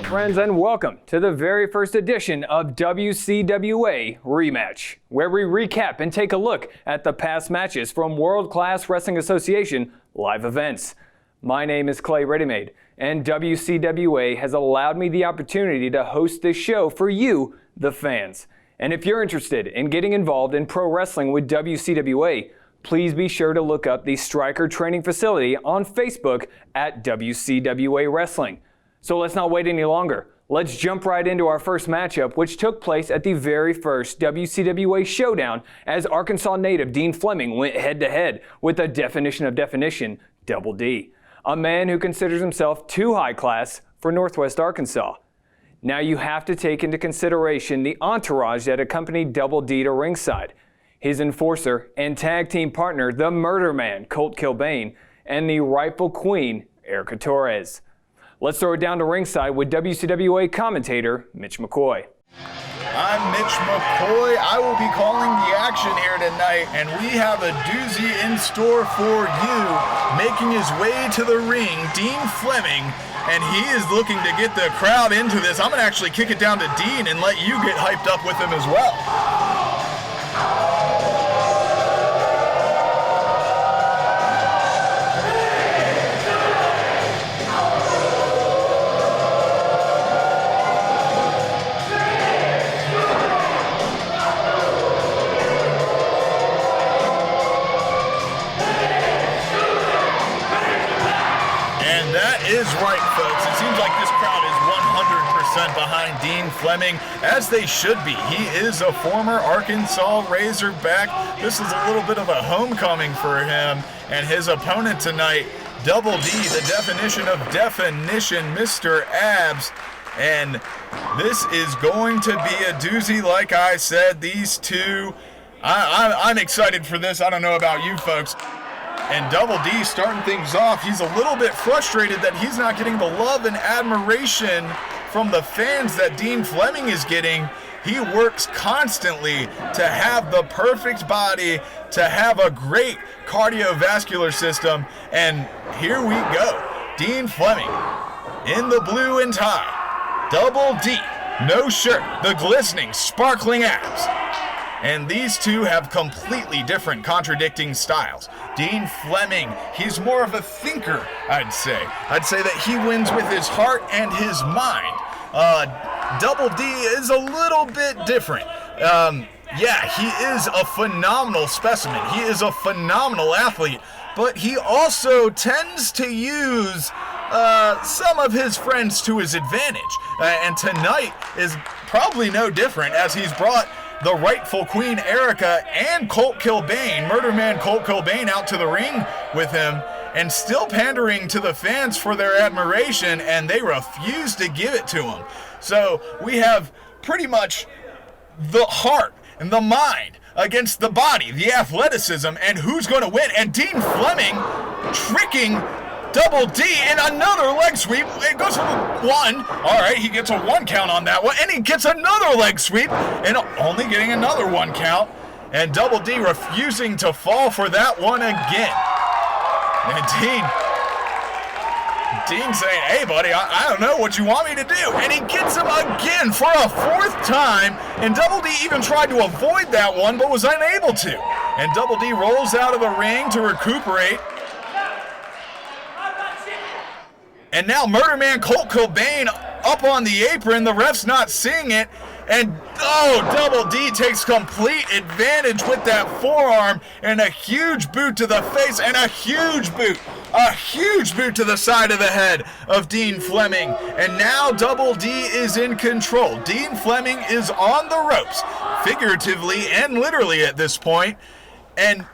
Friends, and welcome to the very first edition of WCWA Rematch, where we recap and take a look at the past matches from World Class Wrestling Association live events. My name is Clay Readymade, and WCWA has allowed me the opportunity to host this show for you, the fans. And if you're interested in getting involved in pro wrestling with WCWA, please be sure to look up the Striker Training Facility on Facebook at WCWA Wrestling. So let's not wait any longer. Let's jump right into our first matchup, which took place at the very first WCWA Showdown as Arkansas native Dean Fleming went head-to-head with the definition of definition, Double D, a man who considers himself too high class for Northwest Arkansas. Now you have to take into consideration the entourage that accompanied Double D to ringside, his enforcer and tag team partner, the Murder Man, Colt Kilbane, and the rightful queen, Erica Torres. Let's throw it down to ringside with WCWA commentator Mitch McCoy. I'm Mitch McCoy. I will be calling the action here tonight, and we have a doozy in store for you. Making his way to the ring, Dean Fleming, and he is looking to get the crowd into this. I'm going to actually kick it down to Dean and let you get hyped up with him as well. Is right, folks. It seems like this crowd is 100% behind Dean Fleming, as they should be. He is a former Arkansas Razorback. This is a little bit of a homecoming for him, and his opponent tonight, Double D, the definition of definition, Mr. Abs. And this is going to be a doozy, like I said. These two, I'm excited for this. I don't know about you folks. And Double D starting things off, he's a little bit frustrated that he's not getting the love and admiration from the fans that Dean Fleming is getting. He works constantly to have the perfect body, to have a great cardiovascular system. And here we go. Dean Fleming in the blue and tie. Double D, no shirt, the glistening, sparkling abs. And these two have completely different, contradicting styles. Dean Fleming, he's more of a thinker, I'd say. I'd say that he wins with his heart and his mind. Double D is a little bit different. Yeah, he is a phenomenal specimen. He is a phenomenal athlete, but he also tends to use some of his friends to his advantage. And tonight is probably no different, as he's brought the rightful queen Erica and Colt Kilbane, Murder Man Colt Kilbane, out to the ring with him, and still pandering to the fans for their admiration, and they refuse to give it to him. So we have pretty much the heart and the mind against the body, the athleticism, and who's going to win. And Dean Fleming tricking Double D in another leg sweep. It goes for one. All right, he gets a 1 count on that one, and he gets another leg sweep, and only getting another 1 count. And Double D refusing to fall for that one again. And Dean saying, hey, buddy, I don't know what you want me to do. And he gets him again for a 4th time, and Double D even tried to avoid that one, but was unable to. And Double D rolls out of the ring to recuperate. And now Murder Man Colt Kilbane up on the apron. The ref's not seeing it. And, Double D takes complete advantage with that forearm. And a huge boot to the face and a huge boot. A huge boot to the side of the head of Dean Fleming. And now Double D is in control. Dean Fleming is on the ropes, figuratively and literally at this point. And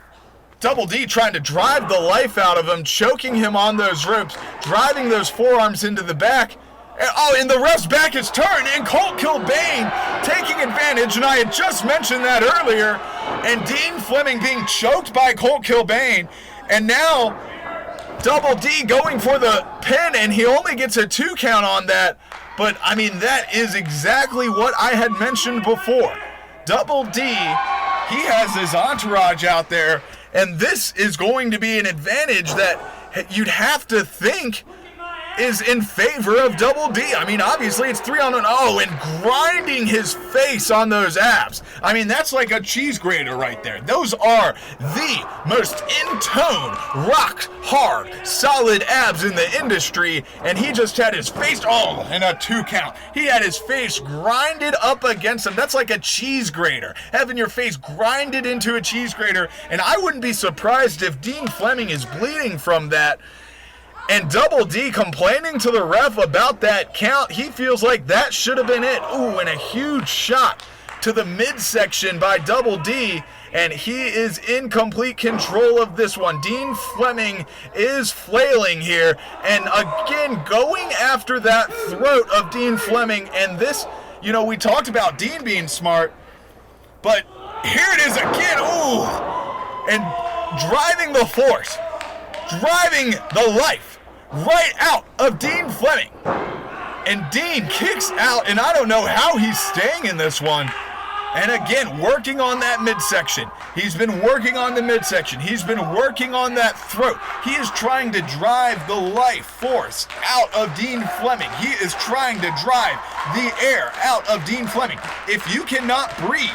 Double D trying to drive the life out of him, choking him on those ropes, driving those forearms into the back. And the ref's back is turned, and Colt Kilbane taking advantage, and I had just mentioned that earlier, and Dean Fleming being choked by Colt Kilbane, and now Double D going for the pin, and he only gets a 2 count on that. But, I mean, that is exactly what I had mentioned before. Double D, he has his entourage out there, and this is going to be an advantage that you'd have to think is in favor of Double D. I mean, obviously it's 3-on-1. Oh, and grinding his face on those abs. I mean, that's like a cheese grater right there. Those are the most in-tone, rock-hard, solid abs in the industry, and he just had his face, in a 2 count. He had his face grinded up against him. That's like a cheese grater, having your face grinded into a cheese grater, and I wouldn't be surprised if Dean Fleming is bleeding from that. And Double D complaining to the ref about that count. He feels like that should have been it. Ooh, and a huge shot to the midsection by Double D. And he is in complete control of this one. Dean Fleming is flailing here. And again, going after that throat of Dean Fleming. And this, we talked about Dean being smart. But here it is again. Ooh. And driving the force. Driving the life right out of Dean Fleming. And Dean kicks out, and I don't know how he's staying in this one. And again, working on that midsection. He's been working on the midsection. He's been working on that throat. He is trying to drive the life force out of Dean Fleming. He is trying to drive the air out of Dean Fleming. If you cannot breathe,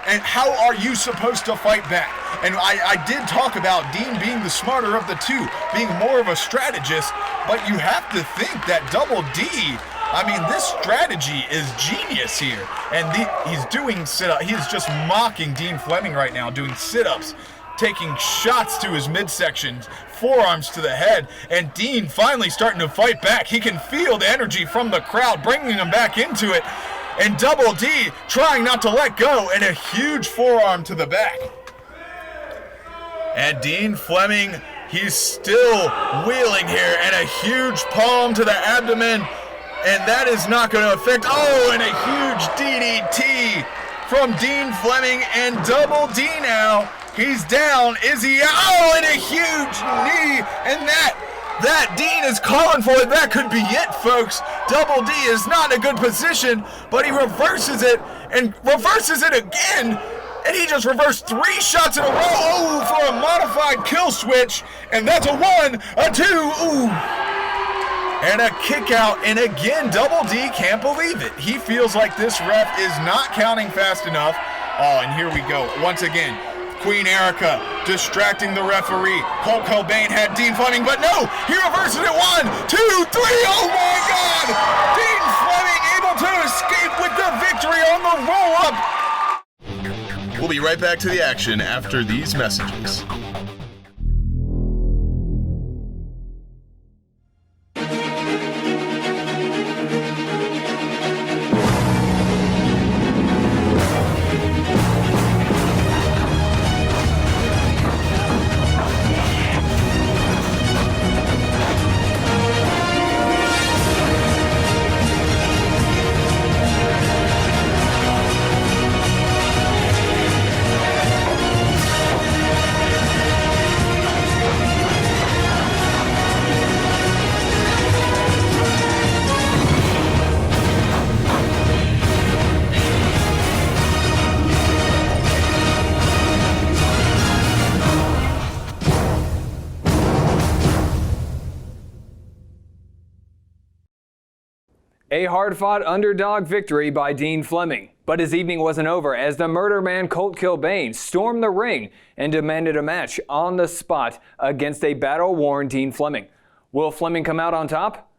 and how are you supposed to fight back? And I did talk about Dean being the smarter of the two, being more of a strategist, but you have to think that Double D, I mean, this strategy is genius here. And he's doing sit-ups. He is just mocking Dean Fleming right now, doing sit-ups, taking shots to his midsections, forearms to the head, and Dean finally starting to fight back. He can feel the energy from the crowd, bringing him back into it. And Double D trying not to let go, and a huge forearm to the back. And Dean Fleming, he's still wheeling here, and a huge palm to the abdomen, and that is not going to affect, and a huge DDT from Dean Fleming, and Double D now, he's down, is he out? And a huge knee, and that Dean is calling for it. That could be it, folks. Double D is not in a good position, but he reverses it and reverses it again. And he just reversed 3 shots in a row. For a modified kill switch. And that's a 1, a 2, and a kick out. And again, Double D can't believe it. He feels like this ref is not counting fast enough. And here we go. Once again, Queen Erica distracting the referee. Colt Kilbane had Dean Fleming, but no, he reverses it. 1, 2, 3. Oh my God! Dean Fleming able to escape with the victory on the roll-up. We'll be right back to the action after these messages. A hard-fought underdog victory by Dean Fleming. But his evening wasn't over as the murder man Colt Kilbane stormed the ring and demanded a match on the spot against a battle-worn Dean Fleming. Will Fleming come out on top?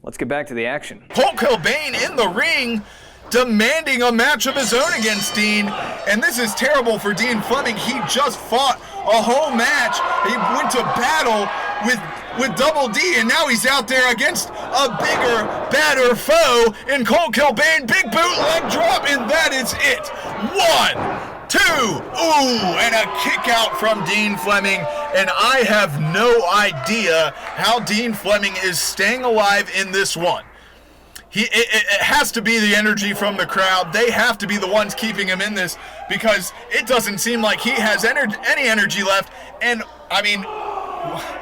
Let's get back to the action. Colt Kilbane in the ring demanding a match of his own against Dean, and this is terrible for Dean Fleming. He just fought a whole match. He went to battle with Double D, and now he's out there against a bigger, badder foe in Colt Kilbane. Big boot, leg drop, and that is it. 1, 2, and a kick out from Dean Fleming, and I have no idea how Dean Fleming is staying alive in this one. It has to be the energy from the crowd. They have to be the ones keeping him in this, because it doesn't seem like he has any energy left. And, I mean,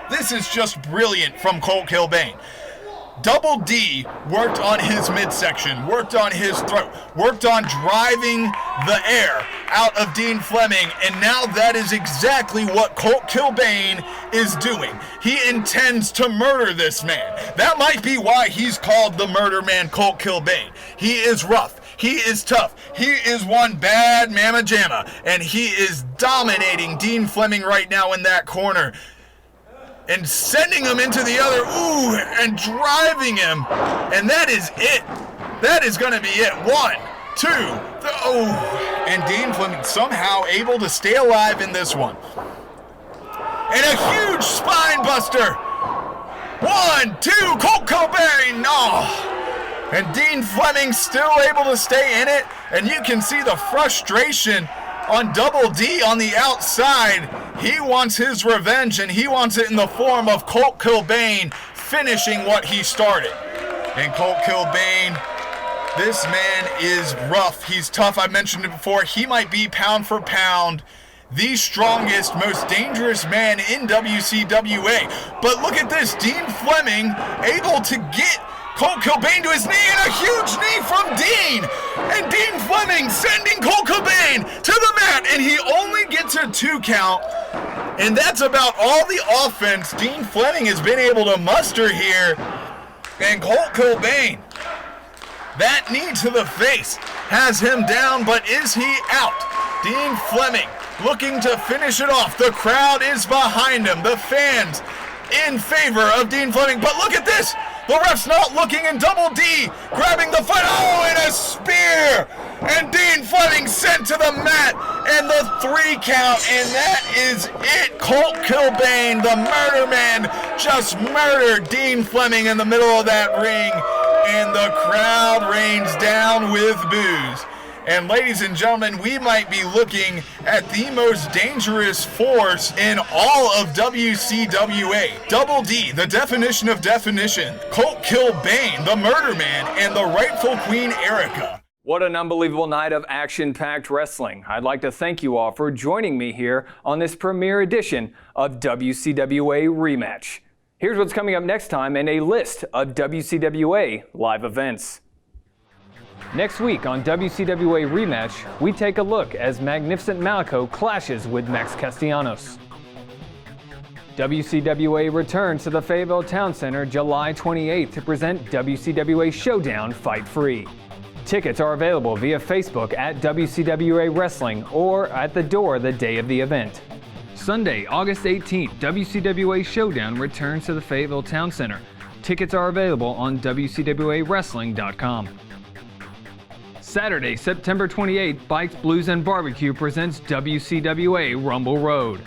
This is just brilliant from Colt Kilbane. Double D worked on his midsection, worked on his throat, worked on driving the air out of Dean Fleming, and now that is exactly what Colt Kilbane is doing. He intends to murder this man. That might be why he's called the murder man, Colt Kilbane. He is rough. He is tough. He is one bad mamma jamma, and he is dominating Dean Fleming right now in that corner. And sending him into the other, and driving him. And that is it. That is going to be it. 1, 2, and Dean Fleming somehow able to stay alive in this one. And a huge spine buster. 1, 2, Colt Kilbane. And Dean Fleming still able to stay in it. And you can see the frustration on Double D on the outside. He wants his revenge, and he wants it in the form of Colt Kilbane finishing what he started. And Colt Kilbane, this man is rough. He's tough. I mentioned it before. He might be pound for pound the strongest, most dangerous man in WCWA. But look at this. Dean Fleming able to get Colt Kilbane to his knee, and a huge knee from Dean. And Dean Fleming sending Colt Kilbane to the mat, and he only gets a 2 count. And that's about all the offense Dean Fleming has been able to muster here. And Colt Kilbane, that knee to the face has him down, but is he out? Dean Fleming looking to finish it off. The crowd is behind him. The fans in favor of Dean Fleming. But look at this. The ref's not looking, and Double D grabbing the foot. And a spear. And Dean Fleming sent to the mat. And the 3 count. And that is it. Colt Kilbane, the murder man, just murdered Dean Fleming in the middle of that ring. And the crowd rains down with boos. And ladies and gentlemen, we might be looking at the most dangerous force in all of WCWA. Double D, the definition of definition. Colt Kilbane, the murder man, and the rightful Queen Erica. What an unbelievable night of action-packed wrestling. I'd like to thank you all for joining me here on this premiere edition of WCWA Rematch. Here's what's coming up next time and a list of WCWA live events. Next week on WCWA Rematch, we take a look as Magnificent Malico clashes with Max Castellanos. WCWA returns to the Fayetteville Town Center July 28th to present WCWA Showdown Fight Free. Tickets are available via Facebook at WCWA Wrestling or at the door the day of the event. Sunday, August 18th, WCWA Showdown returns to the Fayetteville Town Center. Tickets are available on WCWAWrestling.com. Saturday, September 28th, Bikes, Blues, and Barbecue presents WCWA Rumble Road.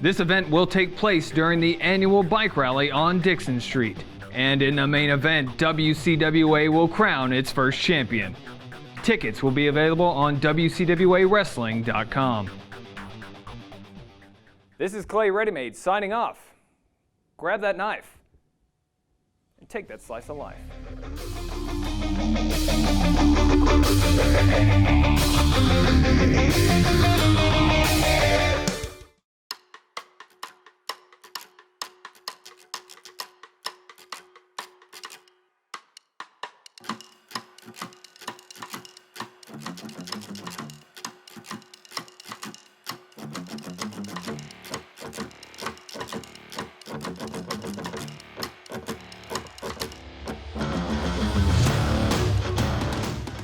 This event will take place during the annual bike rally on Dixon Street. And in the main event, WCWA will crown its first champion. Tickets will be available on WCWAWrestling.com. This is Clay Readymade signing off. Grab that knife and take that slice of life.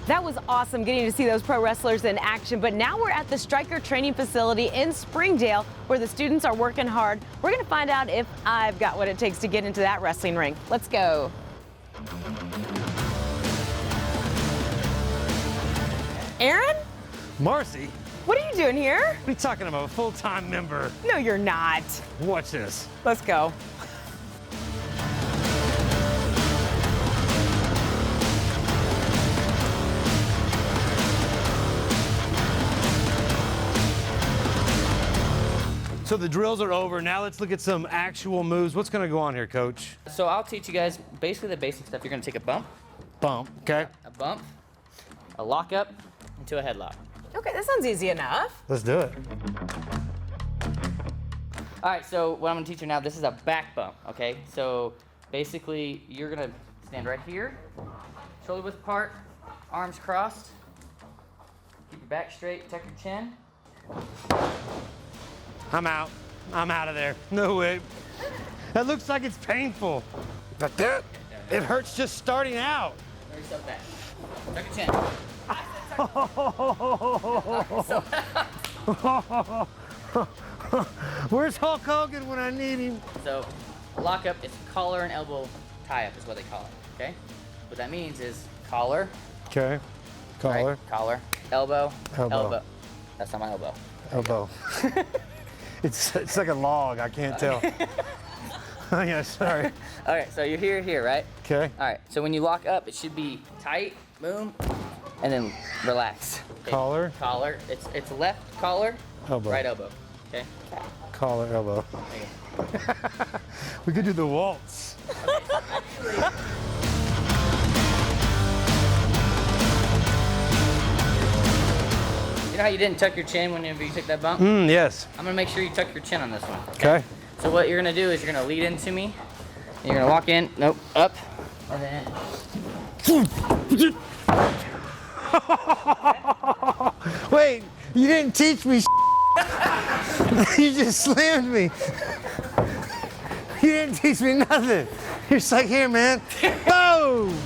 That was awesome getting to see those pro wrestlers in action, but now we're at the Stryker Training Facility in Springdale where the students are working hard. We're going to find out if I've got what it takes to get into that wrestling ring. Let's go. Aaron? Marcy? What are you doing here? What are you talking about? A full-time member. No, you're not. Watch this. Let's go. So the drills are over. Now let's look at some actual moves. What's going to go on here, Coach? So I'll teach you guys basically the basic stuff. You're going to take a bump, Bump, okay? a bump, a lock up, into a headlock. Okay, that sounds easy enough. Let's do it. All right, so what I'm gonna teach you now, this is a back bump, okay? So basically, you're gonna stand right here, shoulder width apart, arms crossed, keep your back straight, tuck your chin. I'm out. I'm out of there. No way. That looks like it's painful. But that, it hurts just starting out. Throw yourself back. Tuck your chin. Where's Hulk Hogan when I need him? So, lock up is collar and elbow tie up is what they call it, okay? What that means is collar, Okay. Collar. right, collar, elbow, Elbow. elbow. That's not my elbow. Elbow. It's like a log. I can't tell. Oh yeah, sorry. All right, so you're here, right? Okay. All right, so when you lock up, it should be tight, boom, and then relax. Okay. Collar. Collar. It's left collar, Elbow. right elbow. Okay. Collar, elbow. There you go. We could do the waltz. You know how you didn't tuck your chin whenever you took that bump? Yes. I'm gonna make sure you tuck your chin on this one. Okay. So what you're gonna do is you're gonna lead into me. And you're gonna walk in, nope, up, and then. Wait, you didn't teach me. You just slammed me. You didn't teach me nothing. You're just like, here, man. Boom!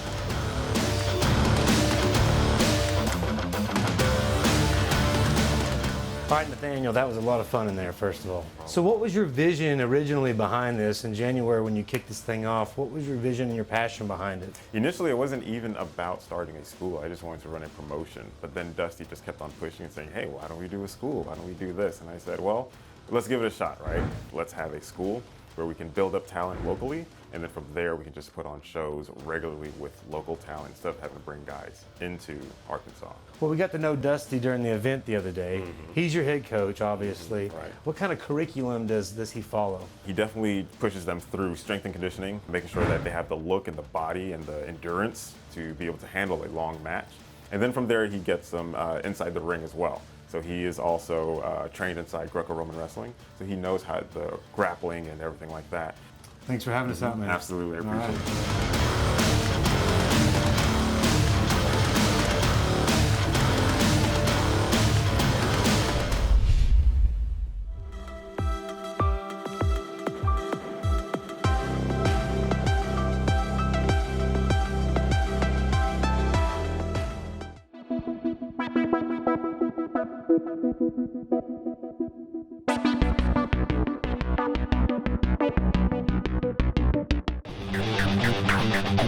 All right, Nathaniel, that was a lot of fun in there, first of all. So what was your vision originally behind this in January when you kicked this thing off? What was your vision and your passion behind it? Initially, it wasn't even about starting a school. I just wanted to run a promotion. But then Dusty just kept on pushing and saying, hey, why don't we do a school? Why don't we do this? And I said, well, let's give it a shot, right? Let's have a school where we can build up talent locally. And then from there, we can just put on shows regularly with local talent instead of having to bring guys into Arkansas. Well, we got to know Dusty during the event the other day. He's your head coach, obviously. Right. What kind of curriculum does he follow? He definitely pushes them through strength and conditioning, making sure that they have the look and the body and the endurance to be able to handle a long match. And then from there, he gets them inside the ring as well. So he is also trained inside Greco-Roman wrestling, so he knows how the grappling and everything like that. Thanks for having us out, man. Absolutely, I appreciate it.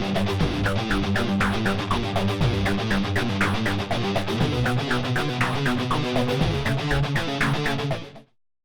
Thank you.